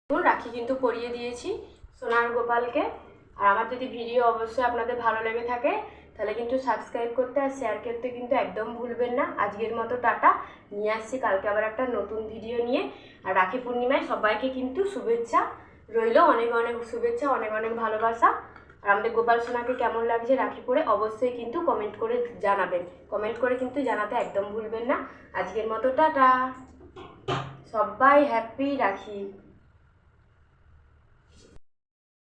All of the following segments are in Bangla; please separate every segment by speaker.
Speaker 1: রাখি কিন্তু পরিয়ে দিয়েছি সোনার গোপালকে। আর আমার যদি ভিডিও অবশ্যই আপনাদের ভালো লেগে থাকে তাহলে কিন্তু সাবস্ক্রাইব করতে আর শেয়ার করতে কিন্তু একদম ভুলবেন না। আজকের মতো টাটা, নিয়ে আসছি কালকে আবার একটা নতুন ভিডিও নিয়ে। আর রাখি পূর্ণিমায় সবাইকে কিন্তু শুভেচ্ছা রইল, অনেক অনেক শুভেচ্ছা, অনেক অনেক ভালোবাসা। আর আমাদের গোপাল সোনাকে কেমন লাগছে রাখি পরে অবশ্যই কিন্তু কমেন্ট করে জানাবেন, কমেন্ট করে কিন্তু জানাতে একদম ভুলবেন না। আজকের মতো টাটা, সবাই হ্যাপি রাখি।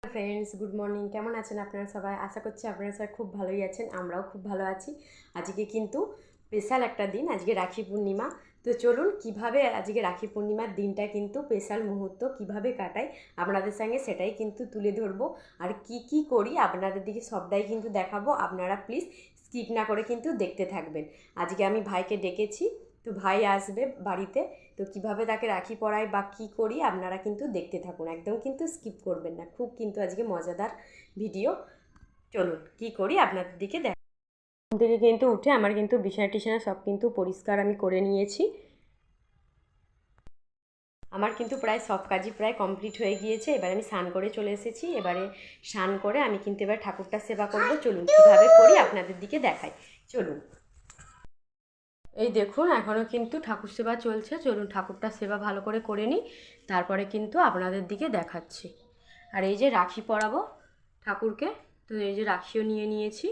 Speaker 1: Friends, good morning. কেমন আছেন আপনারা সবাই? আশা করছি আপনারা সবাই খুব ভালোই আছেন, আমরাও খুব ভালো আছি। আজকে কিন্তু স্পেশাল একটা দিন, আজকে রাখি পূর্ণিমা। তো চলুন কিভাবে আজকে রাখি পূর্ণিমার দিনটা কিন্তু স্পেশাল মুহূর্ত কিভাবে কাটাই আপনাদের সঙ্গে সেটাই কিন্তু তুলে ধরবো। আর কি কি করি আপনাদের দিকে সবটাই কিন্তু দেখাবো। আপনারা প্লিজ স্কিপ না করে কিন্তু দেখতে থাকবেন। আজকে আমি ভাইকে ডেকেছি, তো ভাই আসবে বাড়িতে, তো কিভাবে তাকে রাখি পরাই বা কী করি আপনারা কিন্তু দেখতে থাকুন, একদম কিন্তু স্কিপ করবেন না। খুব কিন্তু আজকে মজাদার ভিডিও। চলুন কি করি আপনাদের দিকে দেখ। ঘুম থেকে কিন্তু উঠে আমার কিন্তু বিছানা টিছানা সব কিন্তু পরিষ্কার আমি করে নিয়েছি। আমার কিন্তু প্রায় সব কাজই প্রায় কমপ্লিট হয়ে গিয়েছে। এবার আমি স্নান করে চলে এসেছি। এবারে স্নান করে আমি কিন্তু এবার ঠাকুরটার সেবা করব। চলুন কীভাবে করি আপনাদের দিকে দেখাই, চলুন। এই দেখুন এখনও কিন্তু ঠাকুর সেবা চলছে। চলুন ঠাকুরটার সেবা ভালো করে করে নিই, তারপরে কিন্তু আপনাদের দিকে দেখাচ্ছি। আর এই যে রাখি পরাবো ঠাকুরকে, তো এই যে রাখিও নিয়ে নিয়েছি।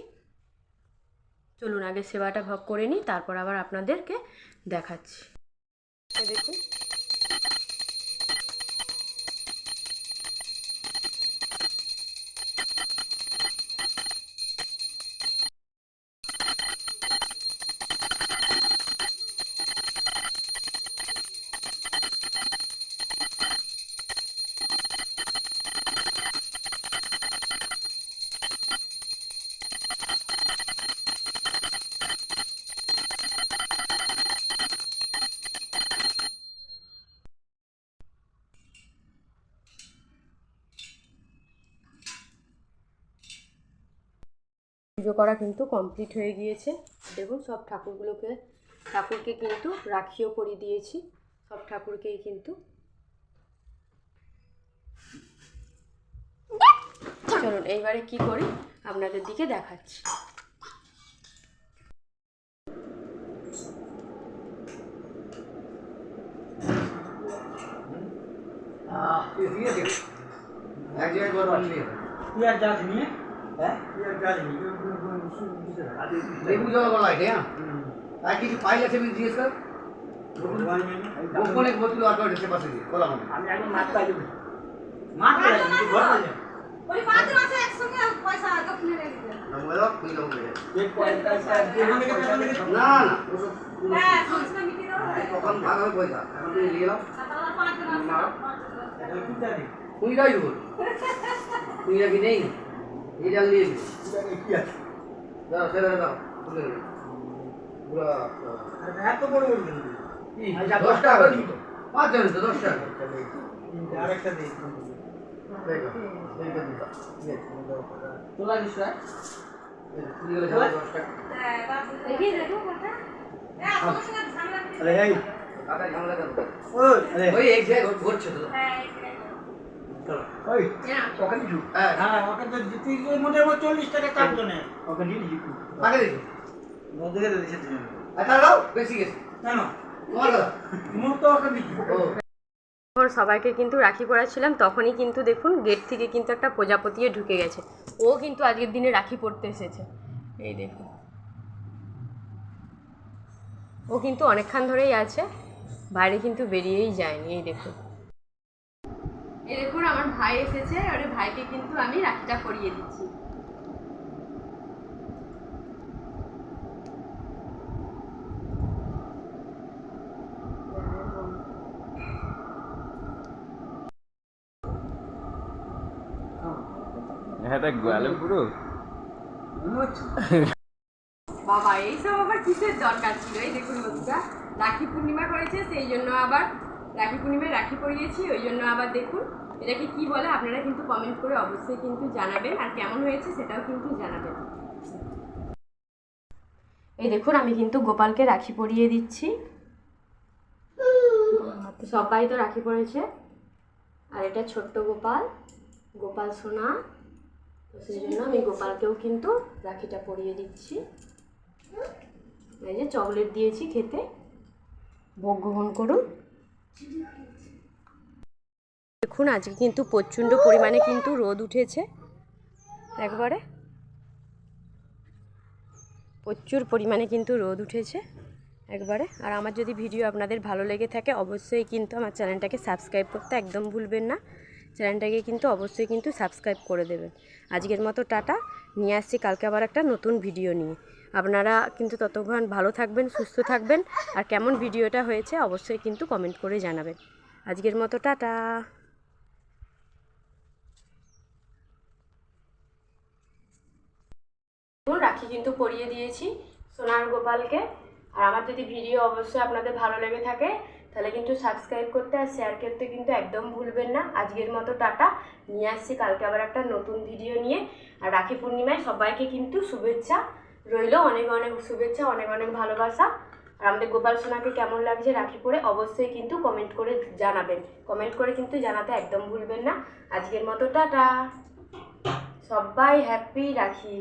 Speaker 1: চলুন আগে সেবাটা ভোগ করে নিই, তারপর আবার আপনাদেরকে দেখাচ্ছি। দেখুন পুজো করা কিন্তু কমপ্লিট হয়ে গিয়েছে। দেখুন সব ঠাকুরকে কিন্তু রাখিও পরিয়ে দিয়েছি, সব ঠাকুরকেই কিন্তু। চলুন এইবারে কি করি আপনাদের দিকে দেখাচ্ছি।
Speaker 2: কিছু পাইলে সে জিজ্ঞেস কর গোপনে বোতল আর করে পাশে দিয়ে বলা মানে আমি একদম মাছ পাই দেব মাছ পাই দেব ঘর পাই দেব ওই পাঁচ মাসে একসঙ্গে পয়সা আগে কিনে রেখে দেন না বলো কই দাও এক পয়সা না না হ্যাঁ সংস্থা মিটি দাও তখন ভাগ হবে পয়সা এখন তুমি নিয়ে নাও তাহলে পাঁচ মাস এটা কি জানি কই দাও বল তুই কি নেই এই জাল নিয়ে এটা কি আছে দাও সেটা দাও তুলে পুরো এত বড় বড় কি 10 টাকা করে দিতো 5 জন তো 10 টাকা আরেকটা দেই দেখো এইটা দিবা তোলা দিছ না তুই গেলে 10 টাকা হ্যাঁ বাবু দেখি দেখো কথা হ্যাঁ সমস্যা না ঝামেলা আরে এই কাকা ঝামেলা করো ওই এক জায়গায় ঘুরছে তো হ্যাঁ চলো ওই ওকে দিছু হ্যাঁ ওকে তো তুই মোটামুটি 40 টাকা কাট জনে ওকে দিয়ে দিছু আগে দিছু নদীতে দিছে তুমি আচ্ছা দাও বেশি গেছে না না
Speaker 1: সবাইকে কিন্তু রাখি পরাচ্ছিলাম, তখনই কিন্তু দেখুন গেট থেকে কিন্তু একটা প্রজাপতিও ঢুকে গেছে। ও কিন্তু আজকের দিনে রাখি পরতে এসেছে। এই দেখুন ও কিন্তু অনেকক্ষণ ধরেই আছে, বাইরে কিন্তু বেরিয়েই যায়নি। এই দেখুন আমার ভাই এসেছে, আর ভাইকে কিন্তু আমি রাখিটা পরিয়ে দিচ্ছি। বাবা এইসব আবার কিসের দরকার ছিল? এই দেখুন বন্ধুরা রাখি পূর্ণিমা করেছে, সেই জন্য আবার রাখি পূর্ণিমায় রাখি পরিয়েছি, ওই জন্য আবার দেখুন এটাকে কি বলে আপনারা কিন্তু কমেন্ট করে অবশ্যই কিন্তু জানাবেন, আর কেমন হয়েছে সেটাও কিন্তু জানাবেন। এই দেখুন আমি কিন্তু গোপালকে রাখি পরিয়ে দিচ্ছি। সবাই তো রাখি পরেছে, আর এটা ছোট্ট গোপাল, গোপাল সোনা, তো সেই জন্য আমি গোপালকেও কিন্তু রাখিটা পরিয়ে দিচ্ছি। এই যে চকলেট দিয়েছি খেতে, ভোগ গ্রহণ করুন। দেখুন আজকে কিন্তু প্রচণ্ড পরিমাণে কিন্তু রোদ উঠেছে, একবারে প্রচুর পরিমাণে কিন্তু রোদ উঠেছে একবারে। আর আমার যদি ভিডিও আপনাদের ভালো লেগে থাকে অবশ্যই কিন্তু আমার চ্যানেলটাকে সাবস্ক্রাইব করতে একদম ভুলবেন না, চ্যানেলটাকে কিন্তু অবশ্যই কিন্তু সাবস্ক্রাইব করে দেবেন। আজকের মতো টাটা, নিয়ে আসছি কালকে আবার একটা নতুন ভিডিও নিয়ে। আপনারা কিন্তু ততক্ষণ ভালো থাকবেন, সুস্থ থাকবেন, আর কেমন ভিডিওটা হয়েছে অবশ্যই কিন্তু কমেন্ট করে জানাবেন। আজকের মতো টাটা। রাখি কিন্তু পরিয়ে দিয়েছি সোনার গোপালকে। আর আমার যদি ভিডিও অবশ্যই আপনাদের ভালো লেগে থাকে তাহলে কিন্তু সাবস্ক্রাইব করতে আর শেয়ার করতে কিন্তু একদম ভুলবেন না। আজকের মতো টাটা, নিয়ে আসছি কালকে আবার একটা নতুন ভিডিও নিয়ে। আর রাখি পূর্ণিমায় সবাইকে কিন্তু শুভেচ্ছা রইল, অনেক অনেক শুভেচ্ছা, অনেক অনেক ভালোবাসা। আর আমাদের গোপাল সোনাকে কেমন লাগছে রাখি পরে অবশ্যই কিন্তু কমেন্ট করে জানাবেন, কমেন্ট করে কিন্তু জানাতে একদম ভুলবেন না। আজকের মতো টাটা, সবাই হ্যাপি রাখি।